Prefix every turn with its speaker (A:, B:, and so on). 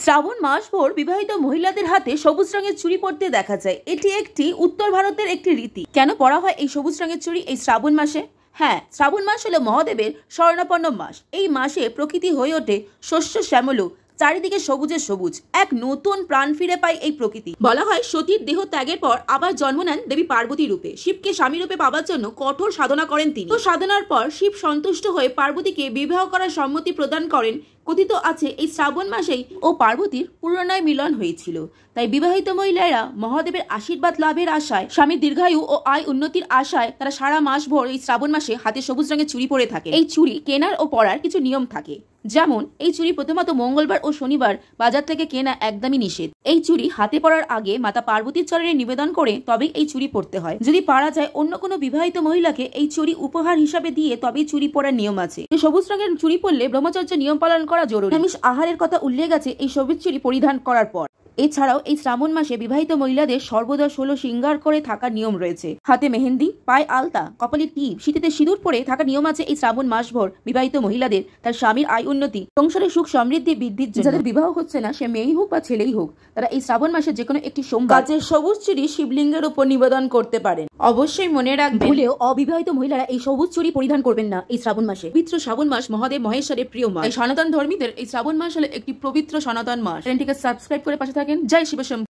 A: শ্রাবণ মাসভর বিবাহিত মহিলাদের হাতে সবুজ রঙের চুড়ি পরতে দেখা যায়। এটি একটি উত্তর ভারতের একটি রীতি। কেন পরা হয় এই সবুজ রঙের চুড়ি এই শ্রাবণ মাসে? হ্যাঁ, শ্রাবণ মাস হলো মহাদেবের স্বর্ণাপন্ন মাস। এই মাসে প্রকৃতি হয়ে ওঠে শস্য শ্যামল, চারিদিকে সবুজে সবুজ, এক নতুন প্রাণ ফিরে পায় এই প্রকৃতি। বলা হয় সতীর দেহ ত্যাগের পর আবার জন্ম নেন দেবী পার্বতী রূপে। শিবকে স্বামী রূপে পাবার জন্য কঠোর সাধনা করেন তিনি। তো সাধনার পর শিব সন্তুষ্ট হয়ে পার্বতীকে বিবাহ করার সম্মতি প্রদান করেন। কথিত আছে এই শ্রাবণ মাসেই ও পার্বতীর পুনরায় মিলন হয়েছিল। তাই বিবাহিত মহিলারা মহাদেবের আশীর্বাদ লাভের আশায়, স্বামীর দীর্ঘায়ু ও আয় উন্নতির আশায় তারা সারা মাস ভোর এই শ্রাবণ মাসে হাতে সবুজ রঙের চুড়ি পরে থাকে। এই চুড়ি কেনার ও পরার কিছু নিয়ম থাকে। যেমন এই চুড়ি প্রথমত মঙ্গলবার ও শনিবার বাজার থেকে কেনা একদমই নিষেধ। এই চুড়ি হাতে পরার আগে মাতা পার্বতীর চরণে নিবেদন করে তবেই এই চুড়ি পরতে হয়। যদি পারা যায় অন্য কোনো বিবাহিত মহিলাকে এই চুড়ি উপহার হিসাবে দিয়ে তবেই চুড়ি পরার নিয়ম আছে। সবুজ রঙের চুড়ি পরলে ব্রহ্মচর্য নিয়ম পালন করা জরুরি। নিরামিষ আহারের কথা উল্লেখ আছে এই সবুজ চুড়ি পরিধান করার পর। এছাড়াও এই শ্রাবণ মাসে বিবাহিত মহিলাদের সর্বদা 16 শৃঙ্গার করে থাকার নিয়ম রয়েছে। হাতে মেহেন্দি, পায়ে আলতা, কপালে টিপ, শীতেতে সিঁদুর পরে থাকার নিয়ম আছে এই শ্রাবণ মাসভর বিবাহিত মহিলাদের তার স্বামীর আয় উন্নতি, সংসারে সুখ সমৃদ্ধি বৃদ্ধির জন্য। যাদের বিবাহ হচ্ছে না, সে মেয়েই হোক বা ছেলেই হোক, তারা এই শ্রাবণ মাসে যে কোনো একটি সোমবার গাছের সবুজ চুড়ি শিবলিঙ্গের উপর নিবেদন করতে পারেন। অবশ্যই মনে রাখবেন, ভুলেও অবিবাহিত মহিলারা এই সবুজ চুড়ি পরিধান করবেন না এই শ্রাবণ মাসে। পবিত্র শ্রাবণ মাস মহাদেব মহেশ্বরের প্রিয় মাস। সনাতন ধর্মীদের এই শ্রাবণ মাস হলো একটি পবিত্র সনাতন মাস। চ্যানেলটিকে সাবস্ক্রাইব করে পাশে থাকেন। জয় শিব শম্ভু।